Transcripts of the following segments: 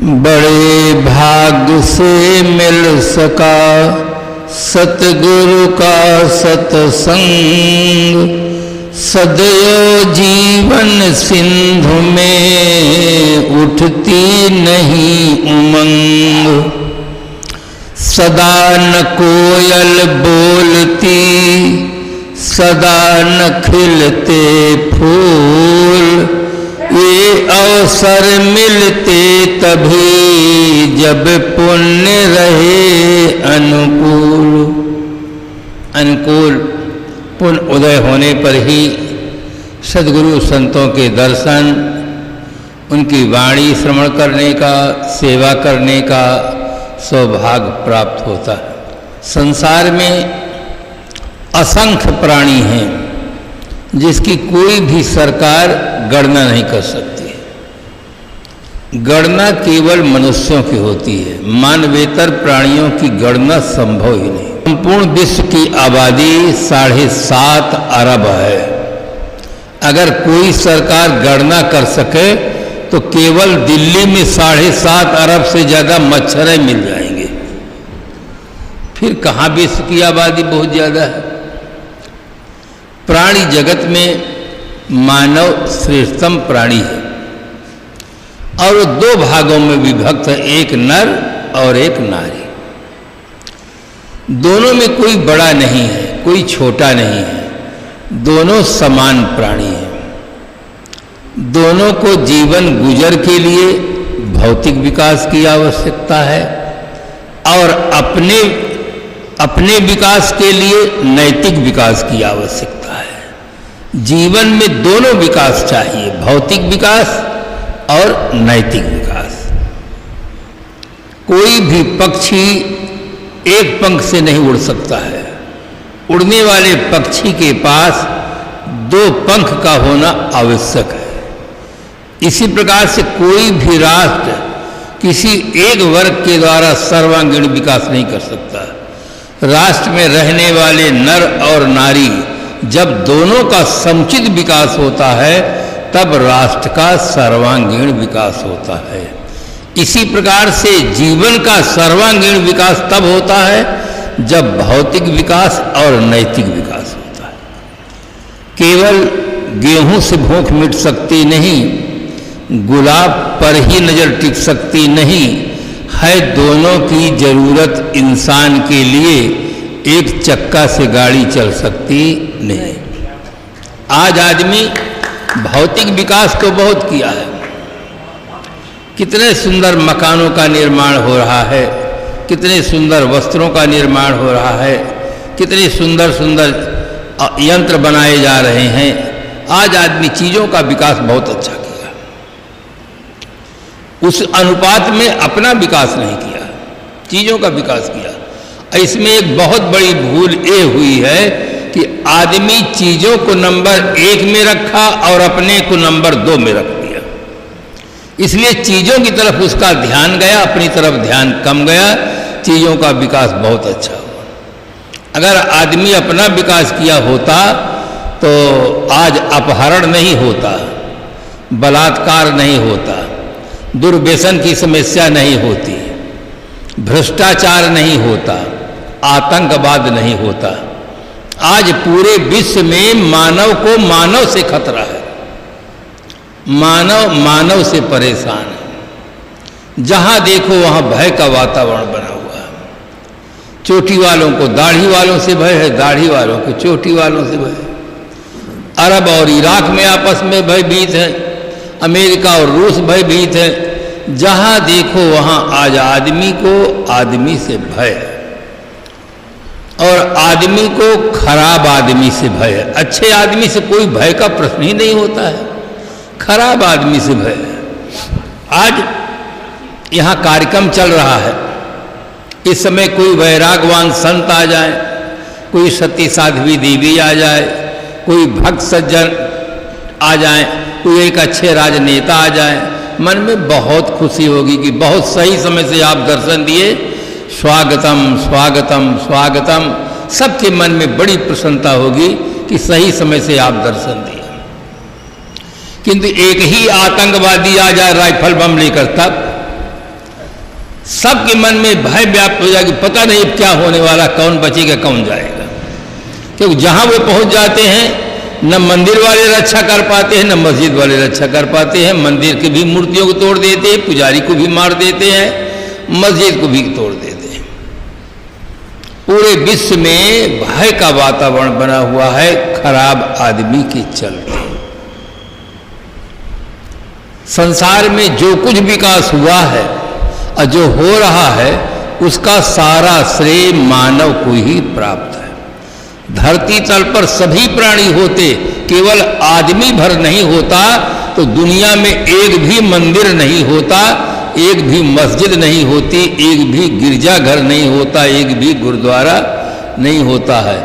बड़े भाग्य से मिल सका सतगुरु का सत्संग, सदैव जीवन सिंधु में उठती नहीं उमंग। सदा न कोयल बोलती, सदा न खिलते फूल, ये अवसर मिलते तभी जब पुण्य रहे अनुकूल। अनुकूल पुण्य उदय होने पर ही सद्गुरु संतों के दर्शन, उनकी वाणी श्रवण करने का, सेवा करने का सौभाग्य प्राप्त होता है। संसार में असंख्य प्राणी हैं जिसकी कोई भी सरकार गणना नहीं कर सकती। गणना केवल मनुष्यों की होती है, मानवेतर प्राणियों की गणना संभव ही नहीं। संपूर्ण विश्व की आबादी 7.5 अरब है। अगर कोई सरकार गणना कर सके तो केवल दिल्ली में 7.5 अरब से ज्यादा मच्छर मिल जाएंगे। फिर कहाँ विश्व की आबादी बहुत ज्यादा है। प्राणी जगत में मानव श्रेष्ठतम प्राणी है और वो 2 भागों में विभक्त है, एक नर और एक नारी। दोनों में कोई बड़ा नहीं है, कोई छोटा नहीं है, दोनों समान प्राणी हैं। दोनों को जीवन गुजर के लिए भौतिक विकास की आवश्यकता है और अपने विकास के लिए नैतिक विकास की आवश्यकता है। जीवन में दोनों विकास चाहिए, भौतिक विकास और नैतिक विकास। कोई भी पक्षी एक पंख से नहीं उड़ सकता है। उड़ने वाले पक्षी के पास 2 पंख का होना आवश्यक है। इसी प्रकार से कोई भी राष्ट्र किसी एक वर्ग के द्वारा सर्वांगीण विकास नहीं कर सकता। राष्ट्र में रहने वाले नर और नारी जब दोनों का समुचित विकास होता है तब राष्ट्र का सर्वांगीण विकास होता है। इसी प्रकार से जीवन का सर्वांगीण विकास तब होता है जब भौतिक विकास और नैतिक विकास होता है। केवल गेहूं से भूख मिट सकती नहीं, गुलाब पर ही नजर टिक सकती नहीं है। दोनों की जरूरत इंसान के लिए, एक चक्का से गाड़ी चल सकती नहीं। आज आदमी भौतिक विकास तो बहुत किया है। कितने सुंदर मकानों का निर्माण हो रहा है, कितने सुंदर वस्त्रों का निर्माण हो रहा है, कितने सुंदर सुंदर यंत्र बनाए जा रहे हैं। आज आदमी चीजों का विकास बहुत अच्छा किया, उस अनुपात में अपना विकास नहीं किया, चीजों का विकास किया। इसमें एक बहुत बड़ी भूल ये हुई है कि आदमी चीजों को नंबर 1 में रखा और अपने को नंबर 2 में रख दिया। इसलिए चीजों की तरफ उसका ध्यान गया, अपनी तरफ ध्यान कम गया। चीजों का विकास बहुत अच्छा हुआ। अगर आदमी अपना विकास किया होता तो आज अपहरण नहीं होता, बलात्कार नहीं होता, दुर्व्यसन की समस्या नहीं होती, भ्रष्टाचार नहीं होता, आतंकवाद नहीं होता। आज पूरे विश्व में मानव को मानव से खतरा है, मानव मानव से परेशान है। जहां देखो वहां भय का वातावरण बना हुआ है। चोटी वालों को दाढ़ी वालों से भय है, दाढ़ी वालों को चोटी वालों से भय है। अरब और इराक में आपस में भयभीत है, अमेरिका और रूस भयभीत है। जहां देखो वहां आज आदमी को आदमी से भय है और आदमी को खराब आदमी से भय है। अच्छे आदमी से कोई भय का प्रश्न ही नहीं होता है, खराब आदमी से भय है। आज यहां कार्यक्रम चल रहा है, इस समय कोई वैरागवान संत आ जाए, कोई सती साध्वी देवी आ जाए, कोई भक्त सज्जन आ जाए, कोई एक अच्छे राजनेता आ जाए, मन में बहुत खुशी होगी कि बहुत सही समय से आप दर्शन दिए, स्वागतम स्वागतम स्वागतम। सबके मन में बड़ी प्रसन्नता होगी कि सही समय से आप दर्शन दिए। किंतु एक ही आतंकवादी आ जाए राइफल बम लेकर, तब सबके मन में भय व्याप्त हो जाए कि पता नहीं क्या होने वाला, कौन बचेगा कौन जाएगा। क्योंकि जहां वो पहुंच जाते हैं न मंदिर वाले रक्षा कर पाते हैं, न मस्जिद वाले रक्षा कर पाते हैं। मंदिर की भी मूर्तियों को तोड़ देते हैं, पुजारी को भी मार देते हैं, मस्जिद को भी तोड़ देते हैं। पूरे विश्व में भय का वातावरण बना हुआ है खराब आदमी के चलते। संसार में जो कुछ विकास हुआ है और जो हो रहा है उसका सारा श्रेय मानव को ही प्राप्त है। धरती तल पर सभी प्राणी होते, केवल आदमी भर नहीं होता तो दुनिया में एक भी मंदिर नहीं होता, एक भी मस्जिद नहीं होती, एक भी गिरजाघर नहीं होता, एक भी गुरुद्वारा नहीं होता है।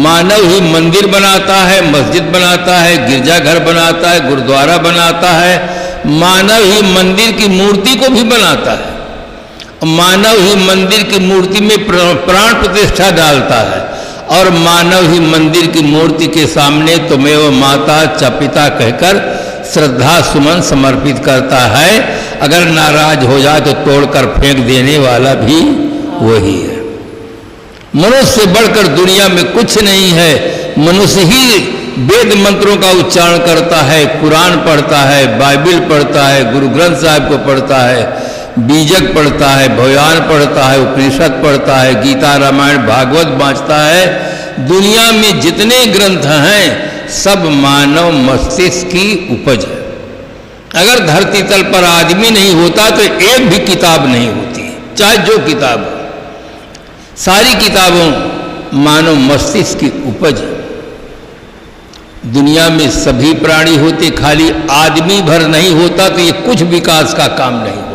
मानव ही मंदिर बनाता है, मस्जिद बनाता है, गिरजाघर बनाता है, गुरुद्वारा बनाता है। मानव ही मंदिर की मूर्ति को भी बनाता है, मानव ही मंदिर की मूर्ति में प्राण प्रतिष्ठा डालता है, और मानव ही मंदिर की मूर्ति के सामने तुमेव माता च पिता कहकर श्रद्धा सुमन समर्पित करता है। अगर नाराज हो जाए तो तोड़कर फेंक देने वाला भी वही है। मनुष्य से बढ़कर दुनिया में कुछ नहीं है। मनुष्य ही वेद मंत्रों का उच्चारण करता है, कुरान पढ़ता है, बाइबिल पढ़ता है, गुरु ग्रंथ साहिब को पढ़ता है, बीजक पढ़ता है, भयान पढ़ता है, उपनिषद पढ़ता है, गीता रामायण भागवत बाँचता है। दुनिया में जितने ग्रंथ हैं सब मानव मस्तिष्क की उपज है। अगर धरती तल पर आदमी नहीं होता तो एक भी किताब नहीं होती, चाहे जो किताब हो। सारी किताबों मानव मस्तिष्क की उपज है। दुनिया में सभी प्राणी होते, खाली आदमी भर नहीं होता तो ये कुछ विकास का काम नहीं होता।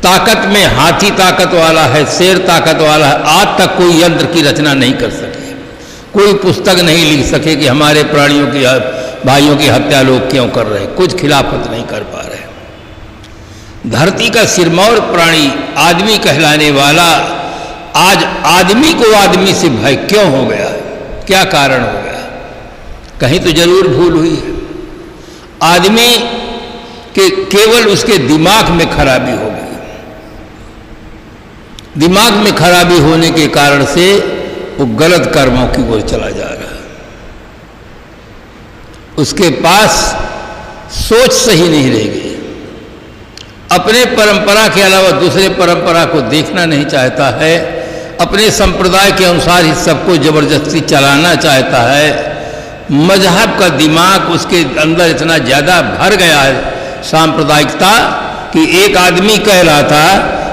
ताकत में हाथी ताकत वाला है, शेर ताकत वाला है, आज तक कोई यंत्र की रचना नहीं कर सके, कोई पुस्तक नहीं लिख सके कि हमारे प्राणियों की, भाइयों की हत्या लोग क्यों कर रहे, कुछ खिलाफत नहीं कर पा रहे। धरती का सिरमौर प्राणी आदमी कहलाने वाला आज आदमी को आदमी से भय क्यों हो गया है, क्या कारण हो गया? कहीं तो जरूर भूल हुई है। आदमी के केवल उसके दिमाग में खराबी हो गई। दिमाग में खराबी होने के कारण से वो गलत कर्मों की ओर चला जा रहा है। उसके पास सोच सही नहीं रह गई। अपने परंपरा के अलावा दूसरे परंपरा को देखना नहीं चाहता है। अपने संप्रदाय के अनुसार ही सबको जबरदस्ती चलाना चाहता है। मजहब का दिमाग उसके अंदर इतना ज़्यादा भर गया है, सांप्रदायिकता, कि एक आदमी कह रहा था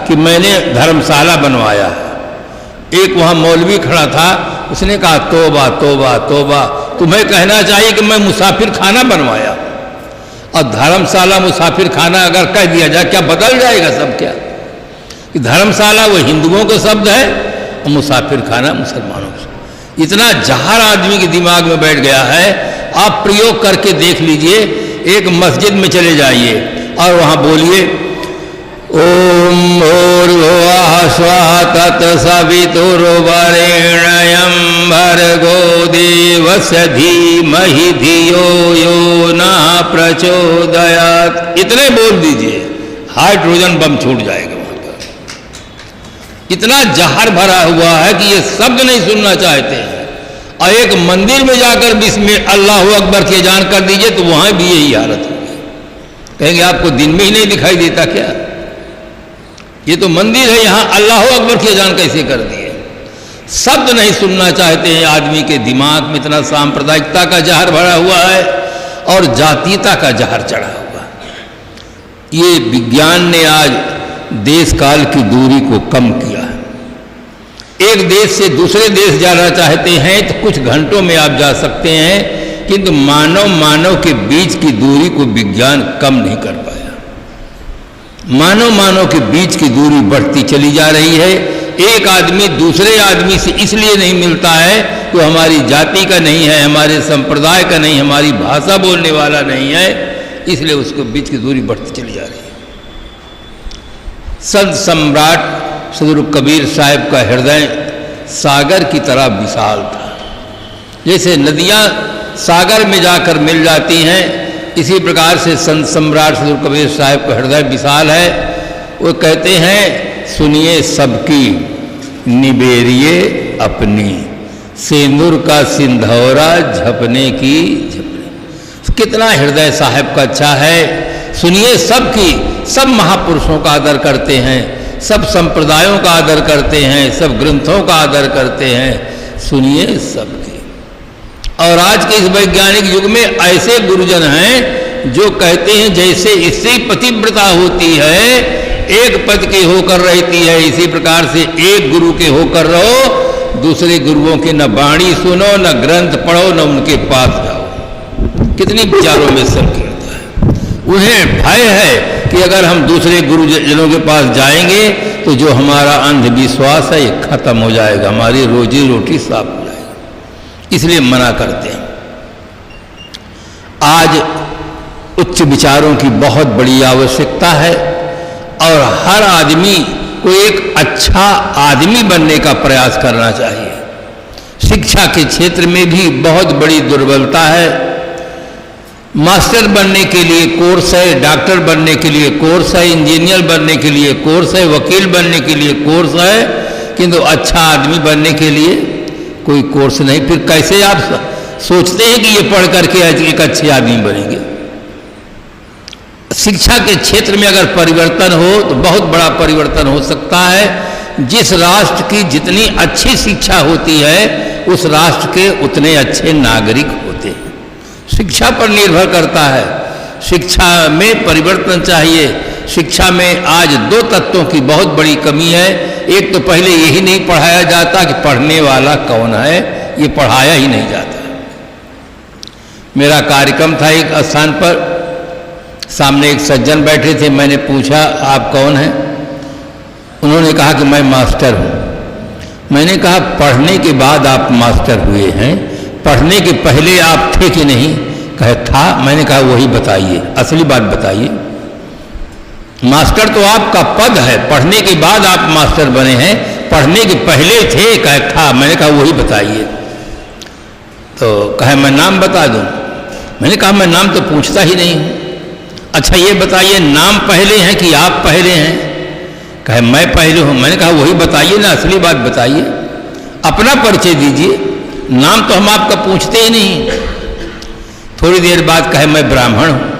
कि मैंने धर्मशाला बनवाया है। एक वहाँ मौलवी खड़ा था, उसने कहा तौबा तौबा तौबा, तुम्हें कहना चाहिए कि मैं मुसाफिर खाना बनवाया। और धर्मशाला मुसाफिर खाना अगर कह दिया जाए क्या बदल जाएगा सब? क्या कि धर्मशाला वो हिंदुओं का शब्द है और मुसाफिर खाना मुसलमानों का। इतना जहर आदमी के दिमाग में बैठ गया है। आप प्रयोग करके देख लीजिए, एक मस्जिद में चले जाइए और वहाँ बोलिए ओम भूर्भुवः स्वः तत्सवितुर्वरेण्यं भर्गो देवस्य धीमहि धियो यो नः प्रचोदयात्। इतने बोल दीजिए, हाइड्रोजन बम छूट जाएगा वहां पर। इतना जहर भरा हुआ है कि ये शब्द नहीं सुनना चाहते हैं। और एक मंदिर में जाकर बिस्मिल्लाह अल्लाहु अकबर के जान कर दीजिए तो वहां भी यही हालत होगी। कहेंगे आपको दिन में ही नहीं दिखाई देता क्या? ये तो मंदिर है, यहाँ अल्लाहु अकबर की जान कैसे कर दिए? शब्द नहीं सुनना चाहते हैं। आदमी के दिमाग में इतना सांप्रदायिकता का जहर भरा हुआ है और जातीयता का जहर चढ़ा हुआ है। ये विज्ञान ने आज देश काल की दूरी को कम किया है। एक देश से दूसरे देश जाना चाहते हैं तो कुछ घंटों में आप जा सकते हैं, किंतु मानव के बीच की दूरी को विज्ञान कम नहीं कर पाया। मानव के बीच की दूरी बढ़ती चली जा रही है। एक आदमी दूसरे आदमी से इसलिए नहीं मिलता है तो हमारी जाति का नहीं है, हमारे संप्रदाय का नहीं, हमारी भाषा बोलने वाला नहीं है, इसलिए उसके बीच की दूरी बढ़ती चली जा रही है। संत सम्राट सदगुरु कबीर साहब का हृदय सागर की तरह विशाल था। जैसे नदियाँ सागर में जाकर मिल जाती हैं, इसी प्रकार से संत सम्राट सदगुरु कबीर साहब का हृदय विशाल है। वो कहते हैं सुनिए सबकी निबेरिए अपनी, सिंदूर का सिंधौरा झपने की झपने। कितना हृदय साहब का अच्छा है। सुनिए सबकी, सब महापुरुषों का आदर करते हैं, सब संप्रदायों का आदर करते हैं, सब ग्रंथों का आदर करते हैं। सुनिए सबकी। और आज के इस वैज्ञानिक युग में ऐसे गुरुजन हैं जो कहते हैं जैसे स्त्री पतिव्रता होती है, एक पद के होकर रहती है, इसी प्रकार से एक गुरु के होकर रहो, दूसरे गुरुओं की न वाणी सुनो, न ग्रंथ पढ़ो, न उनके पास जाओ। कितनी विचारों में संकीर्णता है। उन्हें भय है कि अगर हम दूसरे गुरुजनों के पास जाएंगे तो जो हमारा अंधविश्वास है ये खत्म हो जाएगा, हमारी रोजी रोटी साफ हो जाएगी, इसलिए मना करते हैं। आज उच्च विचारों की बहुत बड़ी आवश्यकता है और हर आदमी को एक अच्छा आदमी बनने का प्रयास करना चाहिए। शिक्षा के क्षेत्र में भी बहुत बड़ी दुर्बलता है। मास्टर बनने के लिए कोर्स है, डॉक्टर बनने के लिए कोर्स है, इंजीनियर बनने के लिए कोर्स है, वकील बनने के लिए कोर्स है, किंतु अच्छा आदमी बनने के लिए कोई कोर्स नहीं। फिर कैसे आप सोचते हैं कि ये पढ़ करके एक अच्छे आदमी बनेंगे? शिक्षा के क्षेत्र में अगर परिवर्तन हो तो बहुत बड़ा परिवर्तन हो सकता है। जिस राष्ट्र की जितनी अच्छी शिक्षा होती है उस राष्ट्र के उतने अच्छे नागरिक होते हैं। शिक्षा पर निर्भर करता है। शिक्षा में परिवर्तन चाहिए। शिक्षा में आज दो तत्वों की बहुत बड़ी कमी है। एक तो पहले यही नहीं पढ़ाया जाता कि पढ़ने वाला कौन है, ये पढ़ाया ही नहीं जाता। मेरा कार्यक्रम था एक स्थान पर, सामने एक सज्जन बैठे थे, मैंने पूछा आप कौन हैं? उन्होंने कहा कि मैं मास्टर हूँ। मैंने कहा पढ़ने के बाद आप मास्टर हुए हैं, पढ़ने के पहले आप थे कि नहीं? कहे था। मैंने कहा वही बताइए, असली बात बताइए। मास्टर तो आपका पद है, पढ़ने के बाद आप मास्टर बने हैं, पढ़ने के पहले थे? कहे था। मैंने कहा वही बताइए। तो कहे मैं नाम बता दूं? मैंने कहा मैं नाम तो पूछता ही नहीं हूं। अच्छा ये बताइए नाम पहले हैं कि आप पहले हैं? कहे मैं पहले हूं। मैंने कहा वही बताइए ना, असली बात बताइए, अपना परिचय दीजिए, नाम तो हम आपका पूछते ही नहीं। थोड़ी देर बाद कहे मैं ब्राह्मण हूं।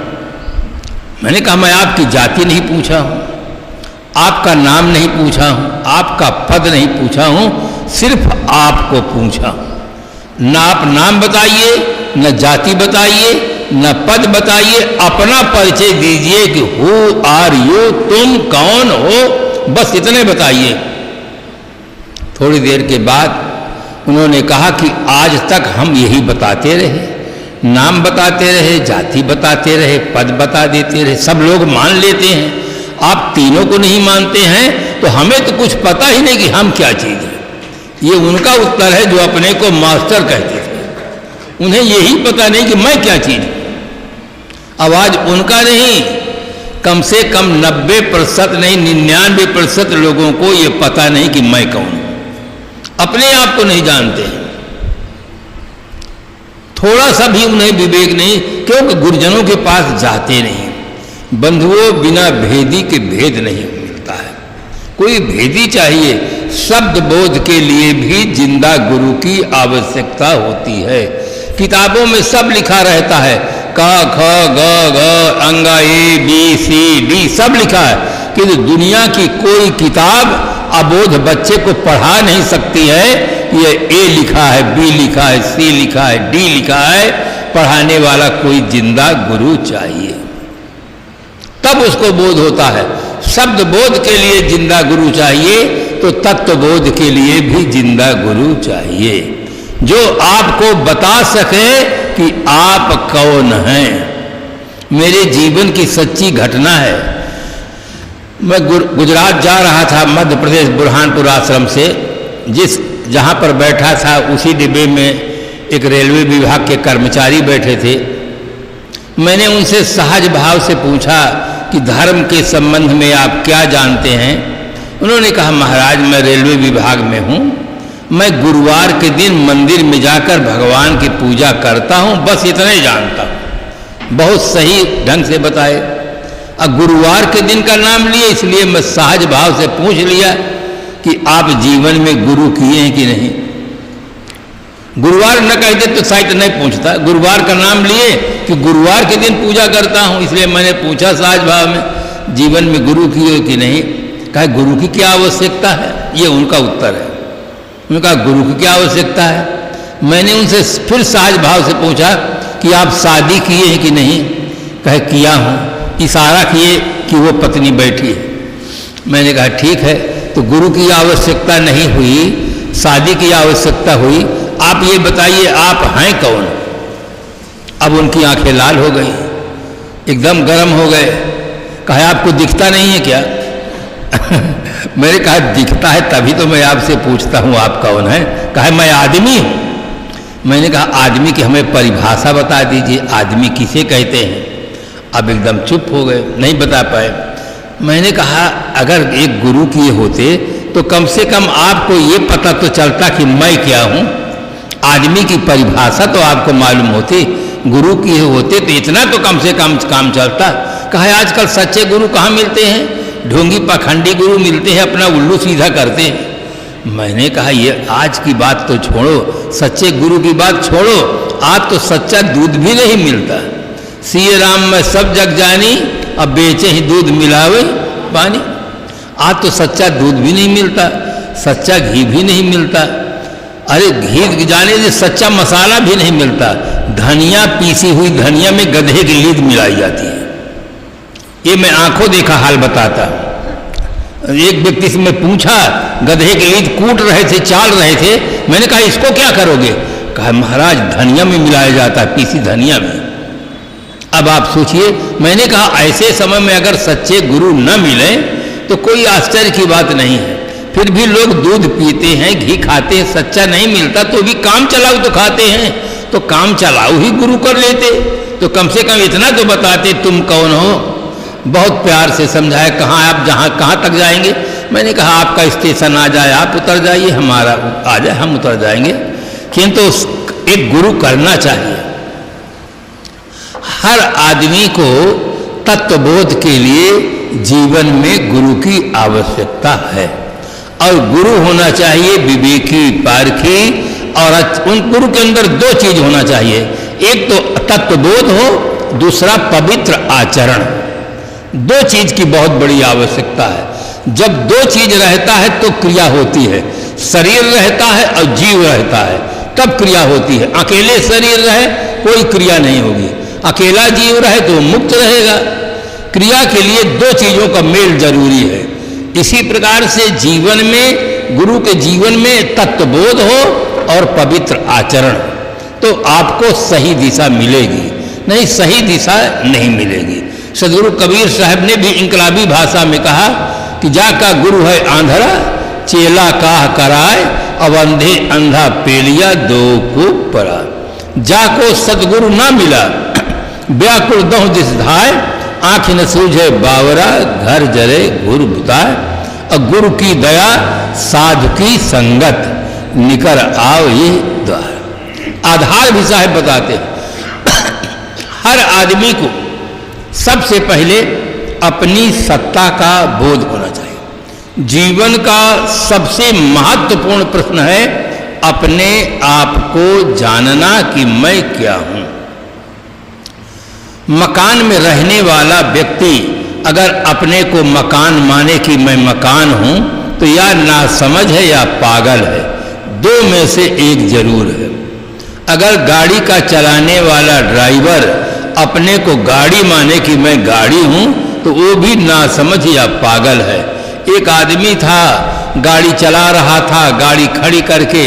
मैंने कहा मैं आपकी जाति नहीं पूछा हूं, आपका नाम नहीं पूछा हूं, आपका पद नहीं पूछा हूं, सिर्फ आपको पूछा हूं। न आप नाम बताइए, न जाति बताइए, न पद बताइए, अपना परिचय दीजिए कि हु आर यू, तुम कौन हो, बस इतने बताइए। थोड़ी देर के बाद उन्होंने कहा कि आज तक हम यही बताते रहे, नाम बताते रहे, जाति बताते रहे, पद बता देते रहे, सब लोग मान लेते हैं, आप तीनों को नहीं मानते हैं तो हमें तो कुछ पता ही नहीं कि हम क्या चीज़ है। ये उनका उत्तर है जो अपने को मास्टर कहते थे। उन्हें यही पता नहीं कि मैं क्या चीज़ हूँ। अब आज उनका नहीं, कम से कम 90% नहीं 99% लोगों को ये पता नहीं कि मैं कौन हूँ, अपने आप को नहीं जानते हैं। थोड़ा सा भी उन्हें विवेक नहीं, क्योंकि गुरुजनों के पास जाते नहीं। बंधुओं बिना भेदी के भेद नहीं मिलता है, कोई भेदी चाहिए। शब्द बोध के लिए भी जिंदा गुरु की आवश्यकता होती है। किताबों में सब लिखा रहता है, क ख ग घ अंगा ए बी सी डी सब लिखा है, किंतु दुनिया की कोई किताब अबोध बच्चे को पढ़ा नहीं सकती है। ये ए लिखा है, बी लिखा है, सी लिखा है, डी लिखा है। पढ़ाने वाला कोई जिंदा गुरु चाहिए, तब उसको बोध होता है। शब्द बोध के लिए जिंदा गुरु चाहिए तो तत्व बोध के लिए भी जिंदा गुरु चाहिए, जो आपको बता सके कि आप कौन हैं। मेरे जीवन की सच्ची घटना है। मैं गुजरात जा रहा था, मध्य प्रदेश बुरहानपुर आश्रम से, जहाँ पर बैठा था उसी डिब्बे में एक रेलवे विभाग के कर्मचारी बैठे थे। मैंने उनसे सहज भाव से पूछा कि धर्म के संबंध में आप क्या जानते हैं? उन्होंने कहा महाराज मैं रेलवे विभाग में हूँ, मैं गुरुवार के दिन मंदिर में जाकर भगवान की पूजा करता हूँ, बस इतना ही जानता हूँ। बहुत सही ढंग से बताए। अब गुरुवार के दिन का नाम लिए, इसलिए मैं सहज भाव से पूछ लिया कि आप जीवन में गुरु किए हैं कि नहीं। गुरुवार न कहते तो शायद नहीं पूछता, गुरुवार का नाम लिए कि गुरुवार के दिन पूजा करता हूं, इसलिए मैंने पूछा सहज भाव में जीवन में गुरु किए कि नहीं। कहा गुरु की क्या आवश्यकता है, ये उनका उत्तर है। उन्होंने कहा गुरु की क्या आवश्यकता है। मैंने उनसे फिर सहज भाव से पूछा कि आप शादी किए हैं कि नहीं। कहे किया हूं, इशारा किए कि वो पत्नी बैठी है। मैंने कहा ठीक है, तो गुरु की आवश्यकता नहीं हुई, शादी की आवश्यकता हुई, आप ये बताइए आप हैं कौन। अब उनकी आंखें लाल हो गई, एकदम गर्म हो गए। कहा आपको दिखता नहीं है क्या। मैंने कहा दिखता है तभी तो मैं आपसे पूछता हूं आप कौन है। कहा मैं आदमी हूं। मैंने कहा आदमी की हमें परिभाषा बता दीजिए, आदमी किसे कहते हैं। अब एकदम चुप हो गए, नहीं बता पाए। मैंने कहा अगर एक गुरु किए होते तो कम से कम आपको ये पता तो चलता कि मैं क्या हूं, आदमी की परिभाषा तो आपको मालूम होती। गुरु किए होते तो इतना तो कम से कम काम चलता। कहा आजकल सच्चे गुरु कहाँ मिलते हैं, ढोंगी पाखंडी गुरु मिलते हैं, अपना उल्लू सीधा करते हैं। मैंने कहा ये आज की बात तो छोड़ो, सच्चे गुरु की बात छोड़ो, आज तो सच्चा दूध भी नहीं मिलता। सिए राम में सब जग जानी, अब बेचे ही दूध मिलावे पानी। आज तो सच्चा दूध भी नहीं मिलता, सच्चा घी भी नहीं मिलता। अरे घी जाने से सच्चा मसाला भी नहीं मिलता। धनिया, पीसी हुई धनिया में गधे की लीद मिलाई जाती है। ये मैं आंखों देखा हाल बताता। एक व्यक्ति से मैं पूछा, गधे की लीद कूट रहे थे, चाल रहे थे। मैंने कहा इसको क्या करोगे। कहा महाराज धनिया में मिलाया जाता है, पीसी धनिया में। अब आप सोचिए, मैंने कहा ऐसे समय में अगर सच्चे गुरु न मिले तो कोई आश्चर्य की बात नहीं है। फिर भी लोग दूध पीते हैं, घी खाते हैं, सच्चा नहीं मिलता तो भी काम चलाऊ तो खाते हैं, तो काम चलाऊ ही गुरु कर लेते। तो कम से कम इतना तो बताते तुम कौन हो। बहुत प्यार से समझाया, कहाँ आप कहाँ तक जाएंगे। मैंने कहा आपका स्टेशन आ जाए आप उतर जाइए, हमारा आ जाए हम उतर जाएंगे। किंतु एक गुरु करना चाहिए। हर आदमी को तत्वबोध के लिए जीवन में गुरु की आवश्यकता है, और गुरु होना चाहिए विवेकी, पारखी, और उन गुरु के अंदर दो चीज होना चाहिए, एक तो तत्वबोध हो, दूसरा पवित्र आचरण। दो चीज की बहुत बड़ी आवश्यकता है। जब दो चीज रहता है तो क्रिया होती है। शरीर रहता है और जीव रहता है तब क्रिया होती है। अकेले शरीर रहे कोई क्रिया नहीं होगी, अकेला जीव रहे तो मुक्त रहेगा। क्रिया के लिए दो चीजों का मेल जरूरी है। इसी प्रकार से जीवन में, गुरु के जीवन में तत्वबोध हो और पवित्र आचरण, तो आपको सही दिशा मिलेगी, नहीं सही दिशा नहीं मिलेगी। सदगुरु कबीर साहब ने भी इनकलाबी भाषा में कहा कि जाका गुरु है आंधरा, चेला काह कराए, अब अंधे अंधा पेलिया दो को परा। जाको सदगुरु ना मिला, व्याकुल दो दिस धाय, आंख न सूझे बावरा, घर जरे गुरु बुताए। और गुरु की दया साधु की संगत, निकर आओ ये द्वार। आधार भी साहब बताते हैं, हर आदमी को सबसे पहले अपनी सत्ता का बोध होना चाहिए। जीवन का सबसे महत्वपूर्ण प्रश्न है अपने आप को जानना कि मैं क्या हूं। मकान में रहने वाला व्यक्ति अगर अपने को मकान माने कि मैं मकान हूं, तो या नासमझ है या पागल है, दो में से एक जरूर है। अगर गाड़ी का चलाने वाला ड्राइवर अपने को गाड़ी माने कि मैं गाड़ी हूं, तो वो भी नासमझ या पागल है। एक आदमी था, गाड़ी चला रहा था, गाड़ी खड़ी करके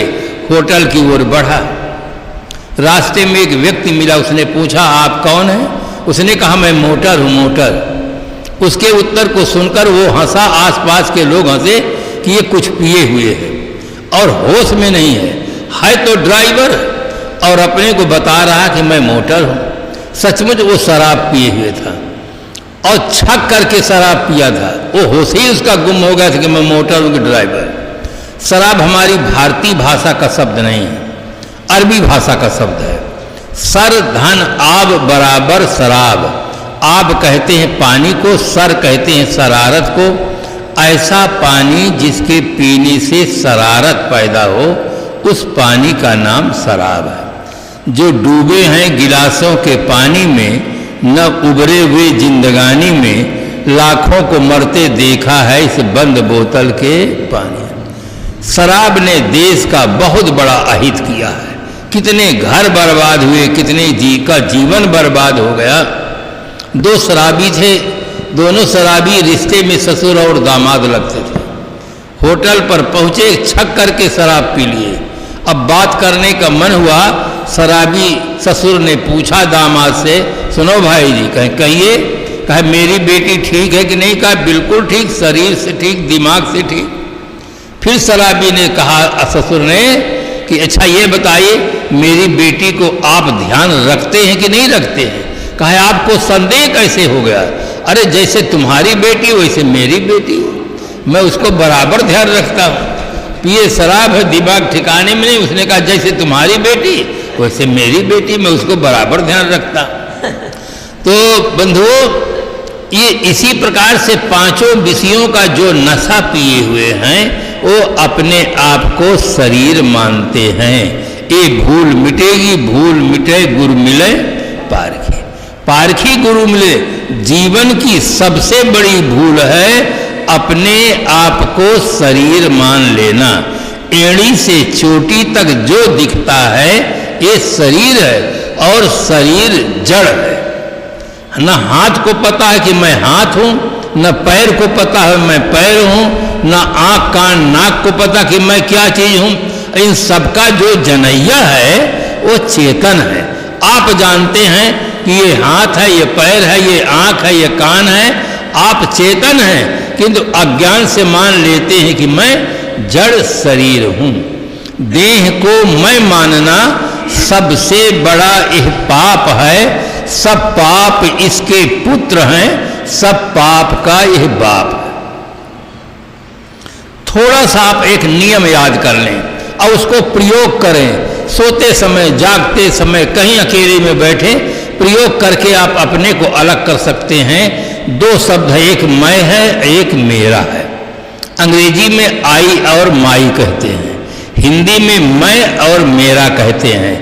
होटल की ओर बढ़ा। रास्ते में एक व्यक्ति मिला, उसने पूछा आप कौन हैं। उसने कहा मैं मोटर हूं, मोटर। उसके उत्तर को सुनकर वो हंसा, आसपास के लोग हंसे कि ये कुछ पिए हुए है और होश में नहीं है तो ड्राइवर, और अपने को बता रहा कि मैं मोटर हूं। सचमुच वो शराब पिए हुए था और छक करके शराब पिया था। वो होश ही उसका गुम हो गया था कि मैं मोटर हूं कि ड्राइवर। शराब हमारी भारतीय भाषा का शब्द नहीं है, अरबी भाषा का शब्द है। सर धन आब बराबर शराब, आब कहते हैं पानी को, सर कहते हैं शरारत को। ऐसा पानी जिसके पीने से शरारत पैदा हो, उस पानी का नाम शराब है। जो डूबे हैं गिलासों के पानी में, न उबरे हुए जिंदगानी में, लाखों को मरते देखा है इस बंद बोतल के पानी। शराब ने देश का बहुत बड़ा अहित किया है। कितने घर बर्बाद हुए, कितने का जीवन बर्बाद हो गया। दो शराबी थे, दोनों शराबी रिश्ते में ससुर और दामाद लगते थे। होटल पर पहुंचे, छक करके शराब पी लिए। अब बात करने का मन हुआ, शराबी ससुर ने पूछा दामाद से, सुनो भाई जी, कहिए, कहा मेरी बेटी ठीक है कि नहीं? कहा बिल्कुल ठीक, शरीर से ठीक, दिमाग से ठीक। फिर शराबी ने कहा ससुर ने कि अच्छा ये बताइए, मेरी बेटी को आप ध्यान रखते हैं कि नहीं रखते हैं? कहा आपको संदेह कैसे हो गया? अरे जैसे तुम्हारी बेटी वैसे मेरी बेटी, मैं उसको बराबर ध्यान रखता हूँ। पिए शराब है, दिमाग ठिकाने में नहीं। उसने कहा जैसे तुम्हारी बेटी वैसे मेरी बेटी, मैं उसको बराबर ध्यान रखता। तो बंधुओं, ये इसी प्रकार से पांचों विषयों का जो नशा पिए हुए हैं, वो अपने आप को शरीर मानते हैं। ये भूल मिटेगी, भूल मिटे गुरु मिले पारखी। पारखी गुरु मिले। जीवन की सबसे बड़ी भूल है अपने आप को शरीर मान लेना। एड़ी से चोटी तक जो दिखता है ये शरीर है, और शरीर जड़ है। न हाथ को पता है कि मैं हाथ हूं, न पैर को पता है मैं पैर हूं, न आंख कान नाक को पता कि मैं क्या चीज हूं। इन सबका जो जनैया है वो चेतन है। आप जानते हैं कि ये हाथ है, ये पैर है, ये आंख है, ये कान है। आप चेतन हैं, किंतु अज्ञान से मान लेते हैं कि मैं जड़ शरीर हूं। देह को मैं मानना सबसे बड़ा यह पाप है। सब पाप इसके पुत्र हैं, सब पाप का यह बाप है। थोड़ा सा आप एक नियम याद कर लें और उसको प्रयोग करें। सोते समय, जागते समय, कहीं अकेले में बैठे, प्रयोग करके आप अपने को अलग कर सकते हैं। दो शब्द है, एक मैं है, एक मेरा है। अंग्रेजी में आई और माई कहते हैं, हिंदी में मैं और मेरा कहते हैं।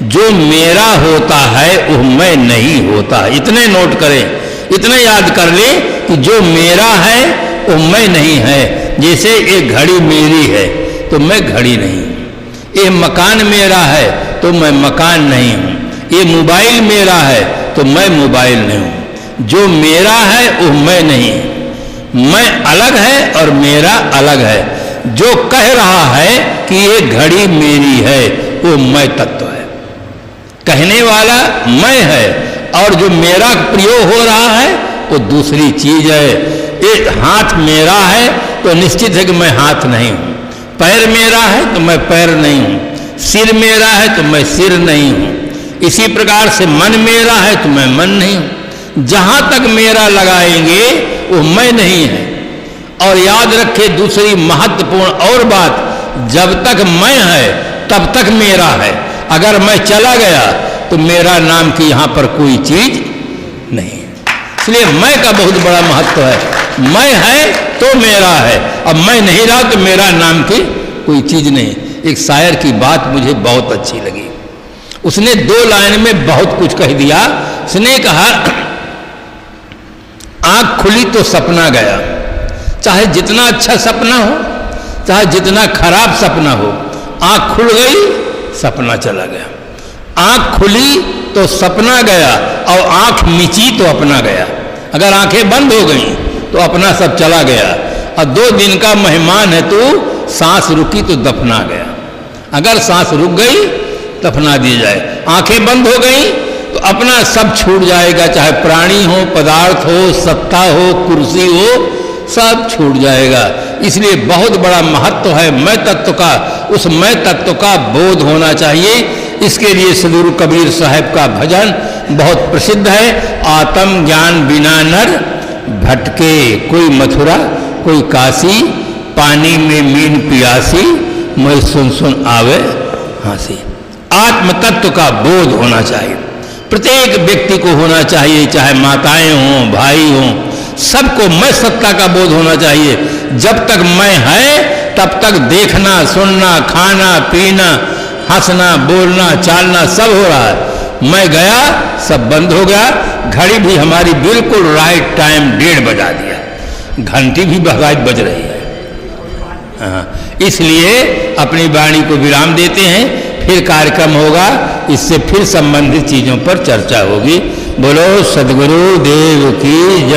जो मेरा होता है वो मैं नहीं होता। इतने नोट करें, इतने याद कर लें कि जो मेरा है वो मैं नहीं है। जैसे एक घड़ी मेरी है तो मैं घड़ी नहीं हूँ। ये मकान मेरा है तो मैं मकान नहीं हूँ। ये मोबाइल मेरा है तो मैं मोबाइल नहीं हूँ। जो मेरा है वो मैं नहीं हूँ। मैं अलग है और मेरा अलग है। जो कह रहा है कि ये घड़ी मेरी है वो मैं तत्व है। कहने वाला मैं है, और जो मेरा प्रयोग हो रहा है वो दूसरी चीज है। ये हाथ मेरा है तो निश्चित है कि मैं हाथ नहीं हूँ। पैर मेरा है तो मैं पैर नहीं हूँ। सिर मेरा है तो मैं सिर नहीं हूँ। इसी प्रकार से मन मेरा है तो मैं मन नहीं हूँ। जहाँ तक मेरा लगाएंगे वो मैं नहीं है। और याद रखे दूसरी महत्वपूर्ण और बात, जब तक मैं है तब तक मेरा है। अगर मैं चला गया तो मेरा नाम की यहाँ पर कोई चीज नहीं। इसलिए मैं का बहुत बड़ा महत्व है। मैं है तो मेरा है, अब मैं नहीं रहा तो मेरा नाम की कोई चीज नहीं। एक शायर की बात मुझे बहुत अच्छी लगी। उसने 2 लाइन में बहुत कुछ कह दिया। उसने कहा, आंख खुली तो सपना गया। चाहे जितना अच्छा सपना हो, चाहे जितना खराब सपना हो, आंख खुल गई सपना चला गया। आंख खुली तो सपना गया, और आंख मिची तो अपना गया। अगर आंखें बंद हो गई तो अपना सब चला गया। और 2 दिन का मेहमान है तू, सांस रुकी तो दफना गया। अगर सांस रुक गई दफना दी जाए। आंखें बंद हो गई तो अपना सब छूट जाएगा। चाहे प्राणी हो, पदार्थ हो, सत्ता हो, कुर्सी हो, सब छूट जाएगा। इसलिए बहुत बड़ा महत्व है मैं तत्व का। उस मैं तत्व का बोध होना चाहिए। इसके लिए सदगुरु कबीर साहब का भजन बहुत प्रसिद्ध है। आत्म ज्ञान बिना नर भटके, कोई मथुरा कोई काशी, पानी में मीन पियासी, मैं सुन सुन आवे हंसी। आत्म तत्व का बोध होना चाहिए। प्रत्येक व्यक्ति को होना चाहिए, चाहे माताएं हों, भाई हों, सबको मैं सत्ता का बोध होना चाहिए। जब तक मैं है तब तक देखना, सुनना, खाना, पीना, हंसना, बोलना, चालना सब हो रहा है। मैं गया, सब बंद हो गया। घड़ी भी हमारी बिल्कुल राइट टाइम 1:30 बजा दिया, घंटी भी राइट बज रही है। हाँ, इसलिए अपनी वाणी को विराम देते हैं, फिर कार्यक्रम होगा, इससे फिर संबंधित चीजों पर चर्चा होगी। बोलो सद्गुरु देव की जय।